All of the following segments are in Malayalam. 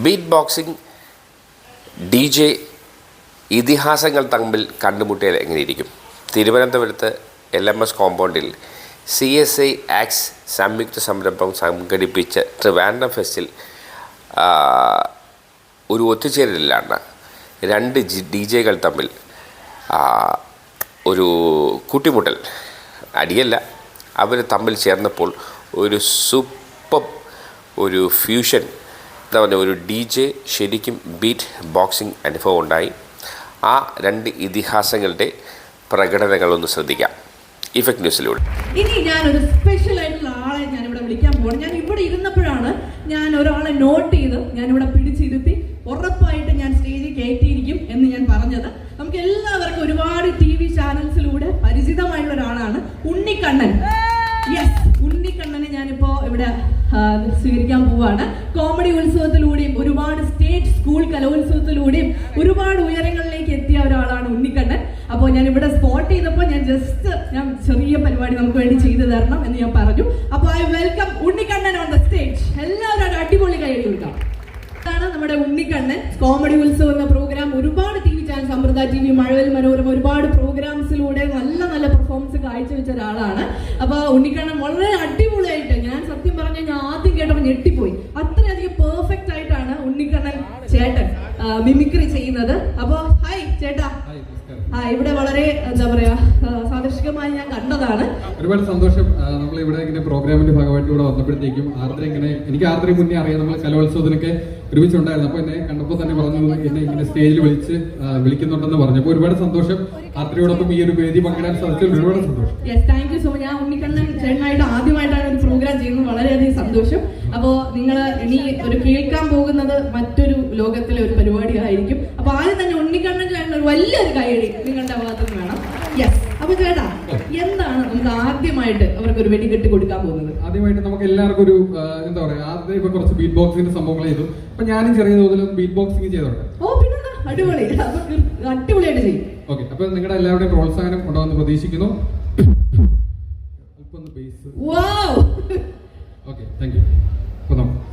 ബീറ്റ് ബോക്സിംഗ് ഡി ജെ ഇതിഹാസങ്ങൾ തമ്മിൽ കണ്ടുമുട്ടിയാൽ എങ്ങനെയിരിക്കും? തിരുവനന്തപുരത്ത് LMS കോമ്പൗണ്ടിൽ CSI ആക്സ് സംയുക്ത സംരംഭം സംഘടിപ്പിച്ച ട്രിവാൻഡ്രം ഫെസ്റ്റിൽ ഒരു ഒത്തുചേരലിലാണ് രണ്ട് DJകൾ തമ്മിൽ ഒരു കൂട്ടിമുട്ടൽ, അടിയല്ല, അവർ തമ്മിൽ ചേർന്നപ്പോൾ ഒരു സൂപ്പർ ഒരു ഫ്യൂഷൻ, എന്താ പറയുക, ഒരു DJ ശരിക്കും ബീറ്റ് ബോക്സിംഗ് അനുഭവം ഉണ്ടായി. ആ രണ്ട് ഇതിഹാസങ്ങളുടെ പ്രകടനങ്ങളൊന്ന് ശ്രദ്ധിക്കാം ഇഫക്റ്റ് ന്യൂസിലൂടെ. ഇനി ഞാനൊരു സ്പെഷ്യൽ ആയിട്ടുള്ള ആളെ ഞാനിവിടെ വിളിക്കാൻ പോകണം. ഞാൻ ഇവിടെ ഇരുന്നപ്പോഴാണ് ഞാൻ ഒരാളെ നോട്ട് ചെയ്ത് ഞാനിവിടെ പിടിച്ചിരുത്തി ഉറപ്പായിട്ട് ഞാൻ സ്റ്റേജിൽ കയറ്റിയിരിക്കും എന്ന് ഞാൻ പറഞ്ഞത്. നമുക്ക് എല്ലാവർക്കും ഒരുപാട് TV ചാനൽസിലൂടെ പരിചിതമായിട്ടുള്ള ഒരാളാണ് ഉണ്ണിക്കണ്ണൻ. യെസ്, ഉണ്ണിക്കണ്ണനെ ഞാനിപ്പോ ഇവിടെ സ്വീകരിക്കാൻ പോവാണ്. കോമഡി ഉത്സവത്തിലൂടെയും ഒരുപാട് സ്റ്റേറ്റ് സ്കൂൾ കലോത്സവത്തിലൂടെയും ഒരുപാട് ഉയരങ്ങളിലേക്ക് എത്തിയ ഒരാളാണ് ഉണ്ണിക്കണ്ണൻ. അപ്പോൾ ഞാൻ ഇവിടെ സ്പോട്ട് ചെയ്തപ്പോൾ ഞാൻ ചെറിയ പരിപാടി നമുക്ക് വേണ്ടി ചെയ്തു തരണം എന്ന് ഞാൻ പറഞ്ഞു. അപ്പോൾ I welcome Unnikkannan on the stage. എല്ലാവരും അടിപൊളി കൈയ്യടി കൊടുക്കാം. ാണ് നമ്മുടെ ഉണ്ണിക്കണ്ണൻ. കോമഡി ഉത്സവം എന്ന പ്രോഗ്രാം ഒരുപാട് TV channel, സമ്പ്രദായ TV, Mazhavil Manorama, ഒരുപാട് പ്രോഗ്രാംസിലൂടെ നല്ല നല്ല പെർഫോമൻസ് കാഴ്ചവെച്ച ഒരാളാണ്. അപ്പൊ ഉണ്ണിക്കണ്ണൻ വളരെ അടിപൊളിയായിട്ട്, ഞാൻ സത്യം പറഞ്ഞാൽ ഞാൻ ആദ്യം കേട്ടപ്പോൾ ഞെട്ടിപ്പോയി. അത്രയധികം പെർഫെക്റ്റ് ആയിട്ടാണ് ഉണ്ണിക്കണ്ണൻ ചേട്ടൻ മിമിക്രി ചെയ്യുന്നത്. അപ്പൊ ഹായ് ചേട്ടാ. ഇവിടെ വളരെ എന്താ പറയാ സാദൃശികമായി ഞാൻ കണ്ടതാണ്. ഒരുപാട് സന്തോഷം. നമ്മൾ ഇവിടെ ഇങ്ങനെ പ്രോഗ്രാമിന്റെ ഭാഗമായിട്ട് ഇവിടെ വന്നപ്പോഴത്തേക്കും എനിക്ക് ആർദ്ര മുന്നേ അറിയാം, നമ്മൾ കലോത്സവത്തിനൊക്കെ ഒരുമിച്ചുണ്ടായിരുന്നു. അപ്പൊ എന്നെ കണ്ടപ്പോൾ തന്നെ പറഞ്ഞു എന്നെ ഇങ്ങനെ സ്റ്റേജിൽ വിളിക്കുന്നുണ്ടെന്ന് പറഞ്ഞപ്പോൾ ഒരുപാട് സന്തോഷം. ആർദ്രയോടൊപ്പം ഈ ഒരു വേദി പങ്കിടാൻ സാധിച്ചതിൽ ഒരുപാട് സന്തോഷം. Thank you so much. ഞാൻ ഉണ്ണിക്കണ്ണൻ ചേട്ടനായിട്ട് ആദ്യമായിട്ടാണ് ഒരു പ്രോഗ്രാം ചെയ്യുന്നത്. വളരെയധികം സന്തോഷം. അപ്പോ നിങ്ങൾ ഇനി ഒരു കേൾക്കാൻ പോകുന്നത് മറ്റൊരു ലോകത്തിലെ ഒരു പരിപാടിയായിരിക്കും. അപ്പൊ ആദ്യം തന്നെ ഉണ്ണിക്കണ്ണൻ ചേട്ടൻ ഒരു വലിയൊരു കൈയടി നിങ്ങളുടെ ഭാഗത്ത് നിന്ന് വേണം. യെസ്. അപ്പൊ ചേട്ടാ, എന്താണ് നമുക്ക് ആദ്യമായിട്ട് അവർക്ക് ഒരു വെടികെട്ട് കൊടുക്കാൻ പോകുന്നത്? ആദ്യമായിട്ട് നമുക്ക് എല്ലാവർക്കും ഒരു എന്താ പറയാ, ആദ്യം ഇപ്പൊ കുറച്ച് ബീറ്റ് ബോക്സിന്റെ സംഭവങ്ങൾ ചെയ്തു. അപ്പൊ ഞാനും ചെറിയ തോതിൽ ബീറ്റ് ബോക്സിംഗ് ചെയ്തോട്ടെ. ഓ പിന്നെന്താ, അടിപൊളി. അടിപൊളിയായിട്ട് ചെയ്യും. ഓക്കെ, അപ്പൊ നിങ്ങളുടെ എല്ലാവരുടെയും പ്രോത്സാഹനം ഉണ്ടാവുമെന്ന് പ്രതീക്ഷിക്കുന്നു. Okay, thank you. അപ്പൊ നമുക്ക്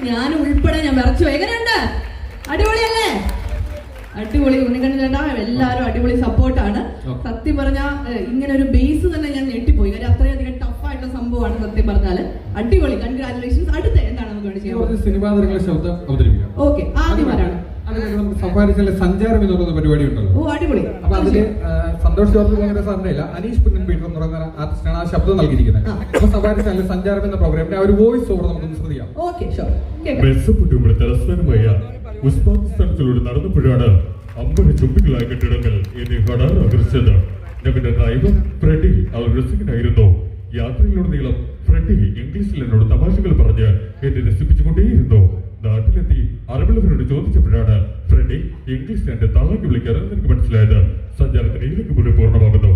ഞാൻ ഉൾപ്പെടെ ഞാൻ വിറച്ചു. എങ്ങനെയുണ്ട്? അടിപൊളിയല്ലേ? അടിപൊളി. ഉണ്ണിക്കണ്ണൻ ചേട്ടാ, എല്ലാവരും അടിപൊളി സപ്പോർട്ടാണ്. സത്യം പറഞ്ഞാൽ ഇങ്ങനെ ഒരു ബേസ് തന്നെ ഞാൻ ഞെട്ടിപ്പോയി. കാര്യം അത്രയധികം ടഫായിട്ടുള്ള സംഭവമാണ് സത്യം പറഞ്ഞാല്. അടിപൊളി. കൺഗ്രാറ്റുലേഷൻസ്. അടുത്ത എന്താണ് നമുക്ക് വേണ്ടി ചെയ്യാൻ? സിനിമാ താരങ്ങളെ ശബ്ദം അവതരിപ്പിക്കാം. ഓക്കെ, ആദ്യം ആരാണ്? നമുക്ക് സഫാരിസിലെ സഞ്ചാരം എന്ന് പറയുന്ന പരിപാടി ഉണ്ടല്ലോ. ഓ അടിപൊളി. അപ്പൊ അതില് സന്തോഷ് ജോർജ് അങ്ങനെ സാറിനില്ല, അനീഷ് പുന്നൻ പീറ്റർ എന്ന് പറയുന്ന ആർട്ടിസ്റ്റാണ് ആ ശബ്ദം നൽകിയിരിക്കുന്നത്. അപ്പൊ സഫാരിസിലെ സഞ്ചാരം എന്ന പ്രോഗ്രാമിന്റെ ആ ഒരു വോയിസ് ഓവർ നമുക്കൊന്ന് ശ്രദ്ധിക്കാം. Okay, sure. മെസ്സപ്പൊട്ടിയുടെ തലസ്ഥാനമായ ഉസ്ബെക്കിസ്ഥാനിലൂടെ നടന്നപ്പോഴാണ് അമ്പത് ചുംബികളായ കെട്ടിടങ്ങൾ എന്നെ കടാർ ആകർഷിച്ചത്. ഞങ്ങളുടെ ഡ്രൈവർ ഫ്രെഡി അവർ രസികനായിരുന്നു. യാത്രയിലുടനീളം ഫ്രെഡി ഇംഗ്ലീഷിൽ എന്നോട് തമാശകൾ പറഞ്ഞ് എന്നെ രസിപ്പിച്ചുകൊണ്ടേയിരുന്നു. നാട്ടിലെത്തി അറിവുള്ളവരോട് ചോദിച്ചപ്പോഴാണ് ഫ്രെഡി ഇംഗ്ലീഷിൽ എന്റെ തള്ളക്ക് വിളിക്കാറെന്ന് എനിക്ക് മനസ്സിലായത്. സഞ്ചാരത്തിന് ഇതിലേക്ക് കൂടി പൂർണ്ണമാകുന്നു.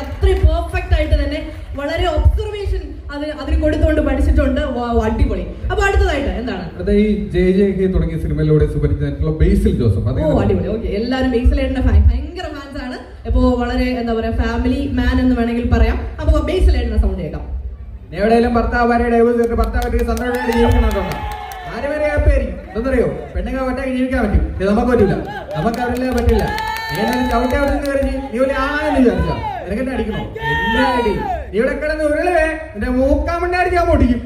അത്രയും പെർഫെക്റ്റ് ആയിട്ട് തന്നെ വളരെ ഒബ്സർവേഷൻ അതിന് കൊടുത്തുകൊണ്ട് പഠിച്ചിട്ടുണ്ട്. അടിപൊളി. അപ്പൊ അടുത്തതായിട്ട് എന്താണ്? ഈ JJK തുടങ്ങിയ സിനിമയിലൂടെ സുപരിചിതനായിട്ടുള്ള ബേസിൽ ജോസഫ്. ഓ അടിപൊളി. ഓക്കെ, എല്ലാവരും ബേസിലേട്ടന്റെ ഭയങ്കര ഫാൻസ് ആണ്. ഇപ്പോ വളരെ എന്താ പറയാ ഫാമിലി മാൻ എന്ന് വേണമെങ്കിൽ പറയാം. അപ്പൊ ബേസിലേട്ടന്റെ സൗണ്ട് കേൾക്കാം. എവിടെയെങ്കിലും ഭർത്താവ് ഡൈവേഴ്സ് ഭർത്താവ് സന്തോഷമായിട്ട് ജീവിക്കണോ? ആര് വരെ ഹാപ്പിയായിരിക്കും. എന്തെന്നറിയോ, പെണ്ണുങ്ങൾ ഒറ്റയ്ക്ക് ജീവിക്കാൻ പറ്റും, ഇത് നമുക്ക് പറ്റില്ല. നമുക്ക് അവരില്ല പറ്റില്ല. ചവിട്ടി നീ ഒരു ആണെന്ന് വിചാരിച്ചാ നിനക്കെന്നെ അടിക്കണോ? എന്നെ അടി. നീ ഇവിടെ കിടന്ന് ഉരുളവേ നിന്റെ മൂക്കാമണ്ണ അടിക്കാൻ പൊട്ടിക്കും.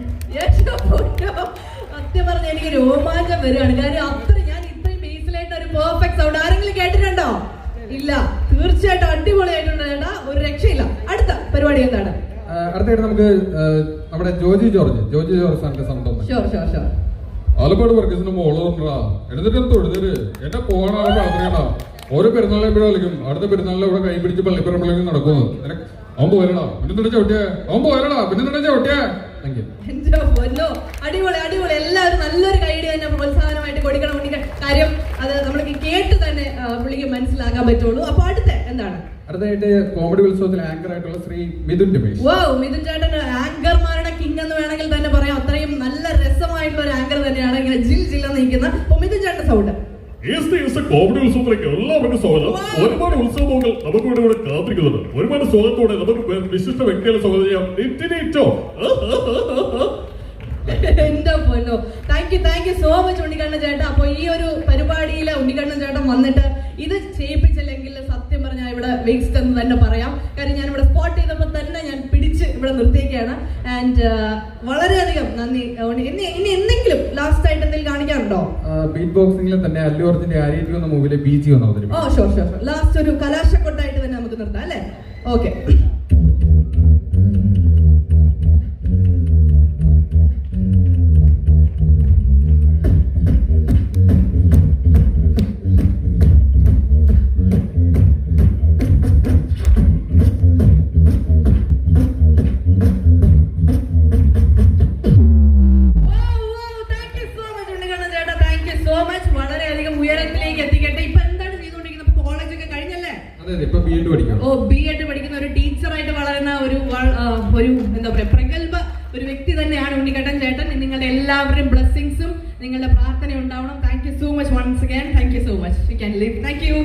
സത്യം പറഞ്ഞ എനിക്ക് രോമാഞ്ചം വരികയാണ്. കാര്യം ഞാൻ ഇത്രയും ബേസിലായിട്ട് ഒരു പെർഫെക്റ്റ് സൗണ്ട് ആരെങ്കിലും കേട്ടിട്ടുണ്ടോ? ഇല്ല. തീർച്ചയായിട്ടും അടിപൊളിയായിട്ടുണ്ട് ചേട്ടാ, ഒരു രക്ഷയില്ല. അടുത്ത പരിപാടി എന്താണ്? അടുത്തായിട്ട് നമുക്ക് നമ്മുടെ ജോജി ജോർജ് സാറിന്റെ സംഭവം. ആലപ്പാട് വർഗീസിന്റെ മോള് പറഞ്ഞാ എടുത്തിട്ട് തൊഴുതര് എന്നെ പോകാനാണ് പ്രാർത്ഥനയാ. ഓരോ പെരുന്നാളെ ഇവിടെ കളിക്കും. അടുത്ത പെരുന്നാളിൽ ഇവിടെ കൈ പിടിച്ച് പള്ളിപ്പുറമ്പിലേക്ക് നടക്കുന്നത്. അവൻ പോയടാ പിന്നെ ചവിട്ടിയേ, അവൻ പോയടാ പിന്നെ ചവിട്ടിയേ. അടിപൊളി. എല്ലാവരും നല്ലൊരു കൈഡി തന്നെ അടുത്തതായിട്ട് കോമഡി ഉത്സവത്തിൽ ആങ്കർ ആയിട്ടുള്ള ശ്രീ മിഥുൻ രമേശ്. മിഥുൻ ചേട്ടൻ ആങ്കർമാരുടെ കിങ് എന്ന് വേണമെങ്കിൽ തന്നെ പറയാം. അത്രയും നല്ല രസമായിട്ടുള്ള ഒരു ആങ്കർ തന്നെയാണ്. ഇങ്ങനെ ജിൽ ജില്ലെന്ന് നിൽക്കുന്ന മിഥുൻ ചേട്ടന്റെ സൗണ്ട്. കോമഡി ഉത്സവത്തിലേക്ക് എല്ലാവർക്കും സ്വാഗതം. ഒരുപാട് ഉത്സവങ്ങൾ നമുക്ക് ഇവിടെ കാത്തിരിക്കുന്നുണ്ട്. ഒരുപാട് സ്വാഗതത്തോടെ നമുക്ക് വിശിഷ്ട വ്യക്തികളെ സ്വാഗതം ചെയ്യാം. എന്റെ പൊന്നോ, thank you so much Unnikkannan ചേട്ടാ. അപ്പൊ ഈ ഒരു പരിപാടിയിൽ ഉണ്ണിക്കണ്ണൻ ചേട്ടൻ വന്നിട്ട് ഇത് ചെയ്യിപ്പിച്ചില്ലെങ്കിൽ സത്യം പറഞ്ഞാൽ ഇവിടെ വേസ്റ്റ് എന്ന് തന്നെ പറയാം. കാര്യം ഞാൻ ഇവിടെ സ്പോട്ട് ചെയ്തപ്പോൾ തന്നെ ഞാൻ പിടിച്ച് ഇവിടെ നിർത്തിയേക്കാണ്. ആൻഡ് വളരെയധികം നന്ദി. ഇനി എന്തെങ്കിലും ലാസ്റ്റ് ആയിട്ട് എന്തെങ്കിലും കാണിക്കാറുണ്ടോ? ബീറ്റ് ബോക്സിംഗിൽ തന്നെ അല്ലു അർജുന്റെ ആര്യേറ്റി വന്ന മൂവിലെ ബീജി വന്നു അവതരിപ്പിക്കും. ഷുവർ. ലാസ്റ്റ് ഒരു കലാശക്കൊട്ടായിട്ട് തന്നെ നമുക്ക് നിർത്താം അല്ലേ? ഓക്കെ. വളരെയധികം ഉയരത്തിലേക്ക് എത്തിക്കട്ടെ. ഇപ്പൊ എന്താണ് ചെയ്തുകൊണ്ടിരിക്കുന്നത്? കോളേജൊക്കെ കഴിഞ്ഞല്ലേ? B.Ed പഠിക്കുന്ന ഒരു ടീച്ചറായിട്ട് വളരുന്ന ഒരു എന്താ പറയാ പ്രഗത്ഭ ഒരു വ്യക്തി തന്നെയാണ് ഉണ്ണിക്കണ്ണൻ ചേട്ടൻ. നിങ്ങളുടെ എല്ലാവരുടെയും ബ്ലെസ്സിങ്സും നിങ്ങളുടെ പ്രാർത്ഥന ഉണ്ടാവണം. Thank you so much once again. Thank you so much. You can leave. Thank U.